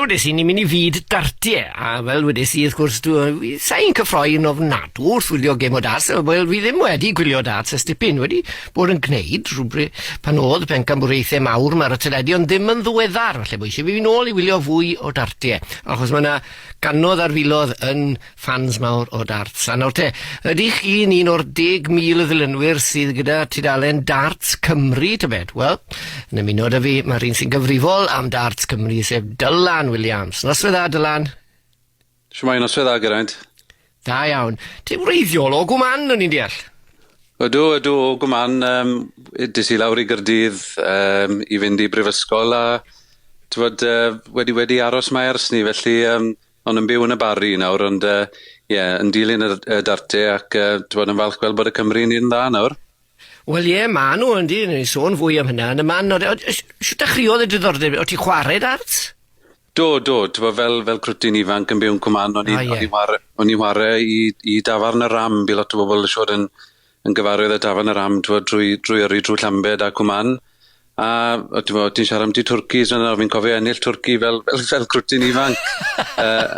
fel wedes i, ni'n mynd I fyd dartiau, a fel wedes I, wrth gwrs, sa'n cyffroi'n ofnadw wrth wylio gêm o darts, wel, fi ddim wedi gwylio darts ys dipyn, wedi bod yn gwneud rhywbryd pan oedd pencampwriaethau mawr mae'r teledu, ond ddim yn ddiweddar, falle bod eisiau fi nôl I wylio fwy o dartiau, achos mae yna ganodd ar filodd yn ffans mawr o darts. A nawr te, ydych chi'n un o'r 10,000 o ddilynwyr sydd gyda tudalen Darts Cymru, tybed? Wel, yn ymuno â fi, mae'r un sy'n gyfrifol am Darts Cymru, sef Dylan Williams. Noswaith dda, Dylan? Shwmae, noswaith dda, Geraint. Da iawn. Ti'n wreiddiol o gwman, o'n i'n deall? Ydw, o gwman, dis I lawr I Gaerdydd I fynd I brifysgol a wedi aros mae ers ni, felly ond yn byw yn y Bari nawr, ond yn dilyn y dartiau ac yn falch gweld bod y Cymru'n un dda nawr. Wel ma nhw yndi, ni'n sôn fwy am hynna, yn y man, siw dechreuodd y diddordeb, o ti chwarae darts? Do, fel crwtyn ifanc yn byw yn Cwman, o'n i'n ware I dafarn y ram, bu lot o bobl siwr yn gyfarwydd y dafarn y ram, drwy Llambed a Cwman, a ti'n siarad am di Twrcis, fi'n cofio ennill Twrci fel crwtyn ifanc,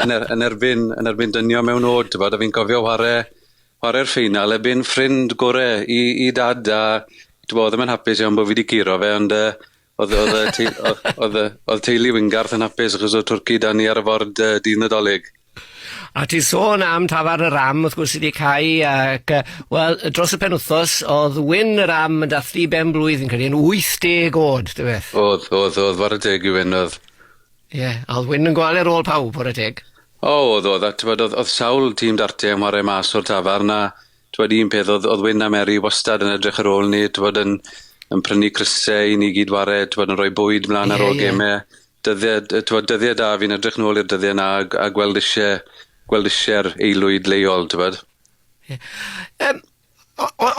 yn erbyn dynio mewn od, a fi'n cofio chwarae'r ffeinal, byn ffrind gore I dad, a oedd yn hapus iawn bod fi wedi curo fe, ond oedd teulu Wyngarth yn hapus achos oedd Twrci da ni ar y ford dydd Nadolig. A ti sôn am tafarn y ram, wrth gwrs wedi cael, ac, wel, dros y penwthos, oedd wyn y ram yn dathlu ben blwydd yn cael yn 80 oed, dy beth? Oedd, war y teg I wyn oedd. Ie, a oedd wyn yn gwael ar ôl pawb, war y teg? Oedd sawl tîm dartiau yn wario mas o'r tafarn a un peth oedd Wyn a Mary wastad yn edrych ar ôl ni, yn prynu crysau I ni gyd wario, yn rhoi bwyd mlaen ar ôl gemau. Dyddiau da fi'n edrych nôl i'r dyddiau na a gweld eisiau'r aelwyd leol,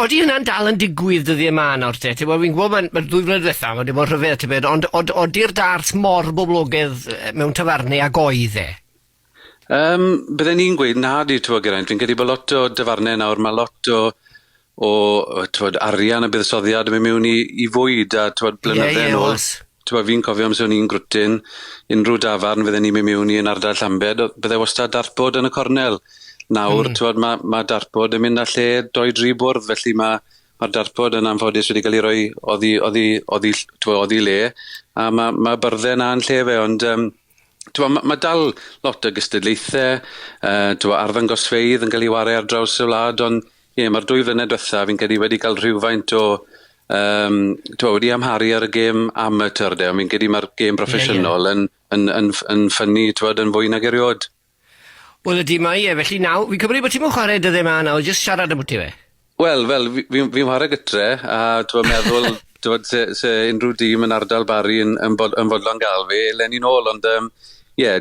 Odi hynna'n dal yn digwydd dyddiau ma nawr te? Fi'n gwybod mae'r 2 flynedd diwethaf, wedi bod rhyfedd, ond odi'r darts mor boblogaidd mewn tafarnau ag oedd e? Byddwn ni'n gweud nad I Geraint, fi'n credu bod lot o dyfarnau nawr, mae lot o arian a buddsoddiad yn mynd mewn I fwyd a blynydde yn ôl. Fi'n cofio amser ni'n grwtyn, unrhyw dafarn fydden ni'n mynd mewn I yn ardal Llambed, bydde wastad dartbod yn y cornel. Nawr, mae dartbod yn mynd â lle 2-3 bwrdd, felly mae'r dartbod yn anffodus wedi cael ei roi oddi le, a mae byrddau na'n lle fe, ond mae dal lot o gystadlaethau, arddangosfeydd yn cael ei wario ar draws y wlad, ond mae'r 2 flynedd diwethaf fi'n credu wedi cael rhywfaint o wedi amharu ar y gêm amateur, ond fi'n credu mae'r gêm proffesiynol yn ffynnu yn fwy nag eriod. Wel ydy mae felly naw, fi'n cymryd bod ti'n mwyn chwarae dyddiau ma nawr, jyst siarad am ti fe? Wel, fi'n chwarae gytre, a meddwl se unrhyw dîm yn ardal Bari yn fodlon gael fi, lenni nôl, ond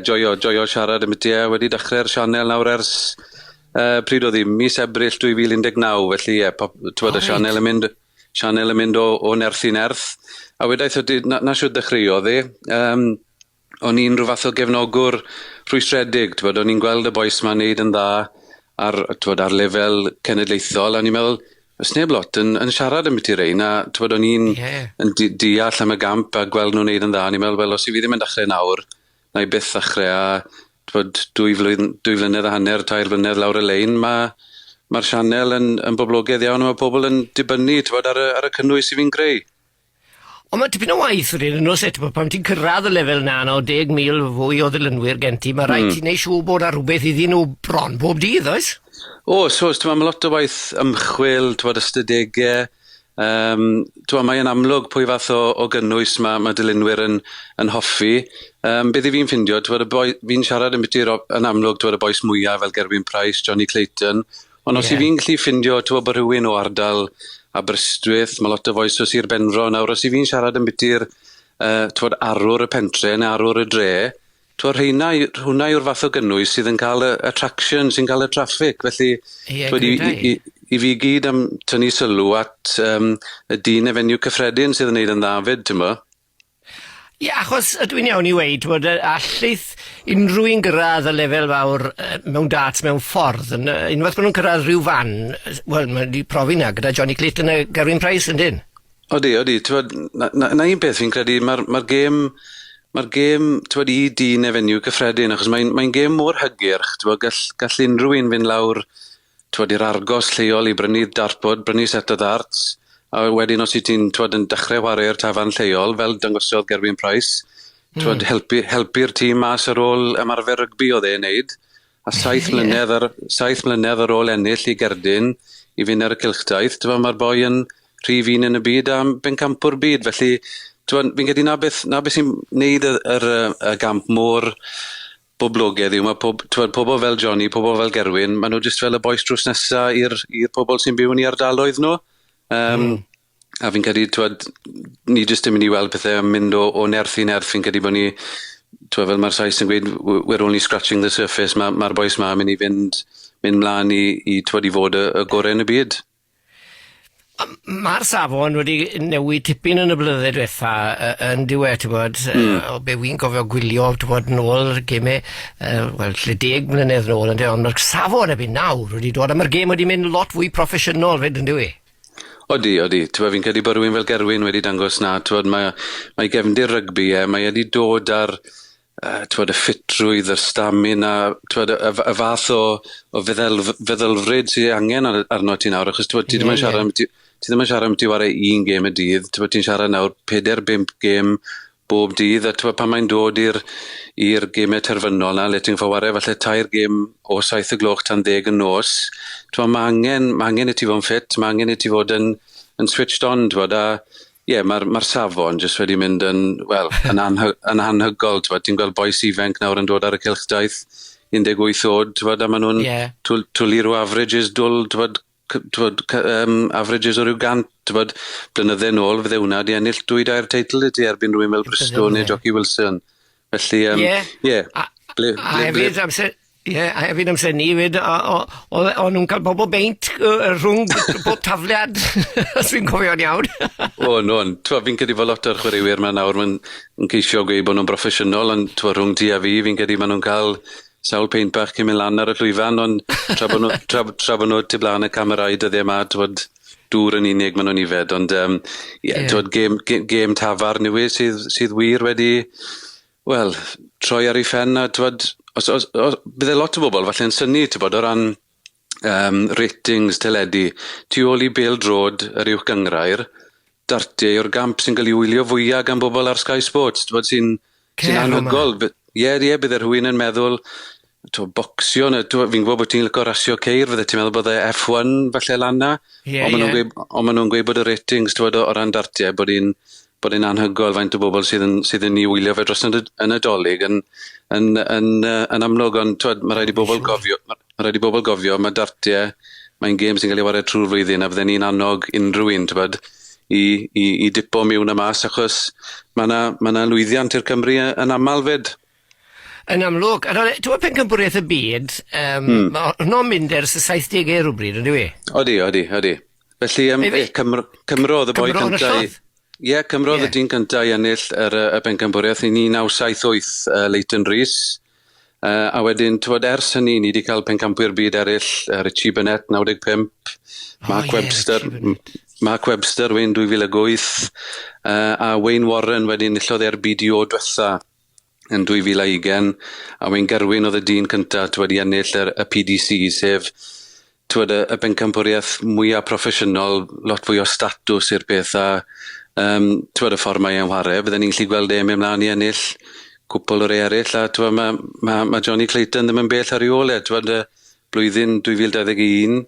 joio siarad am ti, wedi dechrau'r sianel nawr ers pryd o ddim, mis Ebrill 2019, felly y sianel yn mynd o nerth I nerth, a wedaeth na siwyd dechreuodd o'n i'n rhyw fath o gefnogwr rhwystredig, o'n i'n gweld y boes ma'n neud yn dda ar lefel cenedlaethol, a ni'n meddwl, ys neb lot yn siarad am ti rein, a o'n i'n deall am y gamp a gweld nhw'n neud yn dda, ni'n meddwl, wel, os I fi ddim yn dechrau nawr, na I byth dechrau, a 2 flynedd a hanner, 2 flynedd lawr y lein, mae'r sianel yn boblogaidd iawn, a mae pobl yn dibynnu ar y cynnwys I fi'n greu. Ond mae tipyn o waith wedyn yn oes pan ti'n cyrraedd y lefel na o 10,000 fwy o ddilynwyr gen ti, mae rhaid ti'n neud siŵr bod ar rhywbeth iddyn nhw bron bob dydd, oes? Mae lot o waith ymchwil, ystadegau, mae'n amlwg pwy fath o gynnwys mae dilynwyr yn hoffi. Beth I fi'n ffindio, fi'n siarad yn byty'r yn amlwg y boes mwyaf fel Gerwyn Price, Johnny Clayton, ond os I fi'n gallu ffindio bod rhywun o ardal Aberystwyth, mae lot o foes o Sir Benfro. Nawr, os I fi'n siarad yn byty'r arwr y pentre neu arwr y dre, hwnna yw'r fath o gynnwys sydd yn cael y attraction, sy'n cael y traffic. Felly, I fi gyd am tynnu sylw at y dyn efengyw cyffredin sydd yn neud yn ddafyd, ti'n mo? Ie, achos dwi'n iawn I weid bod allith unrhyw un gyrraedd y lefel fawr mewn darts mewn ffordd. Unwaith bod nhw'n cyrraedd rhyw fan, wel, mae wedi profi na gyda Johnny Clayton a Gerwyn Price yn dyn. Odi. Na un beth fi'n credu, mae'r gêm Mae'r gêm, twyd, I dyn efengyw cyffredin, achos mae'n gêm mor hygyrch, twyd, gall unrhyw un fynd lawr, twyd, i'r argos lleol I brynu dartbod, brynu set o darts, a wedyn os I ti'n, twyd, yn dechrau chwarae'r tafarn lleol, fel dangosodd Gerwyn Price, twyd, helpu'r tîm mas ar ôl ymarfer rygbi oedd e'n neud, a 7 mlynedd ar ôl ennill I Gerdyn, I fynd ar y cilchdaeth, twyd, mae'r boi yn rhif un yn y byd a bencampwr byd, felly, twyd, fi'n credu na beth sy'n neud y gamp mor boblogaidd yw, mae pobl fel Johnny, pobl fel Gerwyn, maen nhw jyst fel y boes drws nesa i'r pobl sy'n byw yn I ardaloedd nhw. A fi'n credu, twyd, ni jyst yn mynd I weld pethau yn mynd o nerth I nerth, fi'n credu bod ni, twyd, fel mae'r Sais yn gweud, we're only scratching the surface, mae'r boes ma'n mynd I fynd mlaen I twyd, I fod y gorau yn y byd. Mae'r safon wedi newid tipyn yn y blynyddoedd diwetha yn diwedd, o be wy'n cofio gwylio, nôl gemau, wel, lle 10 mlynedd nôl, ond mae'r safon ebyn nawr wedi dod, a mae'r gêm wedi mynd lot fwy proffesiynol fyd yn diwy. Odi. Fi'n credu bod rhywun fel Gerwyn wedi dangos na, mae gefndir rygbi, mae wedi dod ar y ffitrwydd, y stamina, y fath o feddylfryd sy'n angen arno ti nawr, achos ti ddim yn siarad am ti ware un gêm y dydd, ti'n siarad nawr 4-5 gêm bob dydd, a pan mae'n dod i'r gemau terfynol na, le ti'n faware falle 2 gêm o 7 y gloch tan 10 yn nos, mae angen I ti fod yn ffit, mae angen I ti fod yn switched on, mae'r safon jyst wedi mynd yn anhygol, ti'n gweld boes ifanc nawr yn dod ar y cilchdaeth, 18 oed, a maen nhw'n twli rhyw averages dwl, averages o ryw 100, blynydde nôl, fydde hwnna di ennill 2 teitl I ti erbyn rhywun fel Bristow neu Jockey Wilson. Felly, a hefyd amser ni fyd, o'n nhw'n cael bobl beint rhwng bob tafliad, os fi'n cofio'n iawn. Fi'n credu fod lot o'r chwaraewyr yma nawr yn ceisio gweud bod nhw'n broffesiynol, ond rhwng ti a fi, fi'n credu maen nhw'n cael sawl peint bach cyn mynd lan ar y llwyfan, ond tra bod nhw tu blaen y camerau dyddiau yma, dŵr yn unig maen nhw'n ifed, ond gêm tafar newydd sydd wir wedi, troi ar ei phen, a bydde lot o bobl falle'n syni, o ran ratings teledu, tu ôl I Bêl Drod, yr uwch gyngrair, dartiau o'r gamp sy'n cael ei wylio fwyaf gan bobl ar Sky Sports, sy'n anhygol. Bydde rhywun yn meddwl, bocsio, fi'n gwybod bod ti'n lyco rasio ceir, fydde ti'n meddwl bod F1 falle lan na, ond maen nhw'n gweud bod y ratings o ran dartiau, bod hi'n anhygol faint o bobl sydd yn ei wylio fe dros yn y dolyg yn amlwg, ond mae rhaid I bobl gofio, mae dartiau, mae'n gêm sy'n cael ei wario trwy'r flwyddyn, a fydden ni'n annog unrhyw un, I dipo miwn y mas, achos mae yna lwyddiant i'r Cymru yn amal fyd. Yn amlwg, dwi'n pencampwriaeth y byd, nhw'n mynd ers y 70au rhywbryd, yn dwi? Odi. Felly, Cymro oedd y boi cyntaf. Cymro oedd y dyn cyntaf I ennill y pencampwriaeth I 1978 Leighton Rhys. A wedyn, ers hynny, ni wedi cael pencampwyr byd eraill, Richie Bennett, 95, Mark Webster, Wayne 2008, a Wayne Warren wedyn nillodd BDO diwetha yn 2020, a Wayne Gerwyn oedd y dyn cyntaf wedi ennill y PDC, sef y bencampwriaeth mwyaf proffesiynol, lot fwy o statws i'r peth, a y ffordd mae'n whare, bydden ni'n gallu gweld mynd mlaen I ennill cwpl o'r eraill, a mae Johnny Clayton ddim yn bell ar ei ôl, blwyddyn 2021,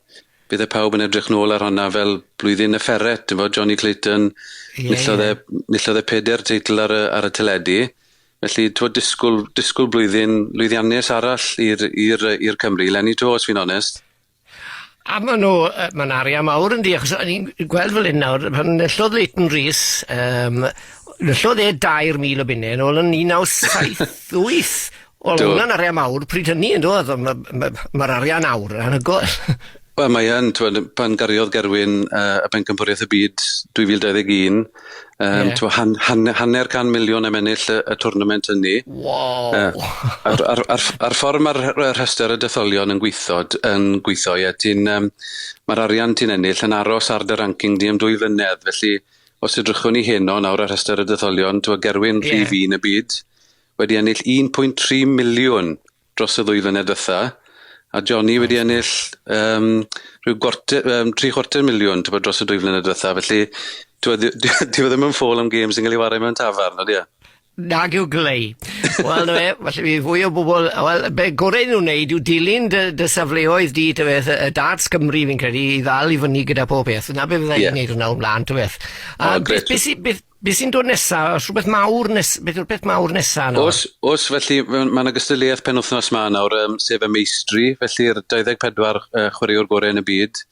bydd pawb yn edrych nôl ar honna fel blwyddyn y fferet, Johnny Clayton nillodd 4 teitl ar y teledu, felly disgwyl lwyddiannus arall i'r Cymru, lenni os fi'n onest. A mae'n arian mawr yn di, achos ni'n gweld fel un nawr, pan nillodd Leighton Rhys, nillodd 2,000 o bunnau, ôl yn 1978, Wel, hwnna'n arian mawr, pryd hynny yn dod, mae'r arian awr yn anhygol. Wel, mae yn, pan gariodd Gerwyn y pencampwriaeth y byd 2021, hanner 100 miliwn am ennill y twrnament hynny. Wow! Ar ffordd mae'r rhestr y detholion yn gweithio, mae'r arian ti'n ennill yn aros ar dy ranking di am 2 flynedd, felly os ydrychwn ni heno nawr ar rhestr y detholion, Gerwyn rhif 1 y byd, wedi ennill 1.3 miliwn dros y 2 flynedd dwytha, a Johnny wedi ennill rhyw 3/4 miliwn dros y 2 flynedd dwytha, felly dwi ddim yn ffôl am games yn cael ei wario mewn tafarn, ydy e? Nag yw glei. Wel, falle fi fwy o bobl... Wel, be gorau nhw'n neud yw dilyn dy safleoedd di, dy beth, y Darts Cymru fi'n credu, i ddal i fyny gyda pob beth. Yna be fyddai'n neud hwnna o'n blaen, dy beth. Beth sy'n dod nesaf? Os rhywbeth mawr nesaf? Os felly, mae yna gystadleuaeth penwythnos ma nawr, sef y meistri, felly'r 24 chwaraewr gorau yn y byd.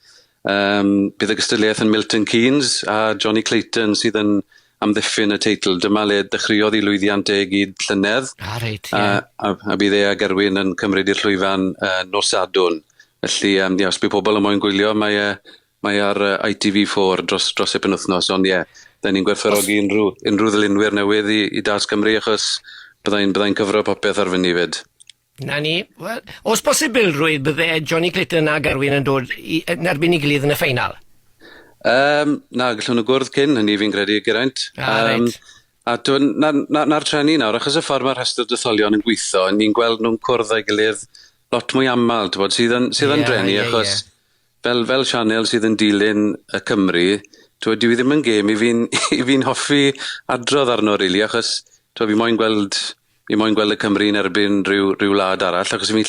Bydd y gystadleuaeth yn Milton Keynes a Johnny Clayton sydd yn amddiffyn y teitl. Dyma le dechreuodd i lwyddiant e gyd llynedd. Reit, a bydd e a Gerwyn yn cymryd i'r llwyfan nos Sadwrn. Felly, os bydd pobl yn moyn gwylio, mae ar ITV4 dros y penwythnos, ond da ni'n gwerthfawrogi unrhyw ddilynwyr newydd i Darts Cymru, achos byddai'n cyfro popeth ar fyny fyd. Na ni. Wel, os bosibl rwy'n bydde Johnny Clayton a Gerwyn yn dod yn erbyn i gilydd yn y ffeinal? Na, gallwn nhw gwrdd cyn, hynny fi'n credu, Geraint. Reit. A na'r trenu nawr, achos y ffordd mae'r rhestr dytholion yn gweithio, ni'n gweld nhw'n cwrdd â'i gilydd lot mwy aml, sydd yn drenu, achos fel Sianel sydd yn dilyn y Cymru, dwi ddim yn gêm i fi'n hoffi adrodd arno, rili, achos fi moyn gweld y Cymru'n erbyn rhyw wlad arall, achos fi'n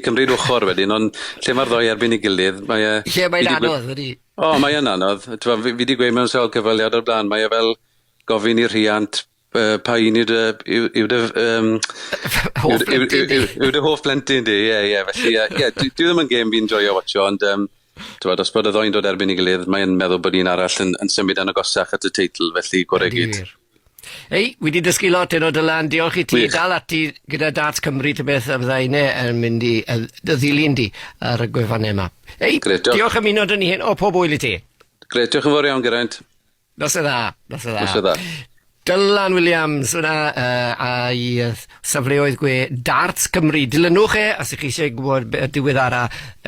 cymryd ochr wedyn, ond lle mae'r ddoi erbyn i gilydd, mae'n anodd, ydy? O, mae'n anodd. Fi wedi gweud mewn sawl cyfaliad o'r blaen, mae fel gofyn i'r rhiant pa un yw dy hoff blentyn di, felly, dwi ddim yn gêm fi'n joio watcho, ond os bod y ddoi'n dod erbyn i gilydd, mae'n meddwl bod un arall yn symud yn agosach at y teitl, felly gorau gyd. Ei, wedi dysgu lot yn o Dylan, diolch i ti. Dal ati gyda Darts Cymru ty beth a byddai'n mynd i ddilyn di ar y gwefannau yma. Ei, diolch am unod yn i hyn. O, pob wyl i ti. Gret, diolch yn fawr iawn, Geraint. Nos y dda. Dylan Williams, hwnna a'i safleoedd gwe Darts Cymru. Dilynwch as ych chi eisiau gwybod diweddara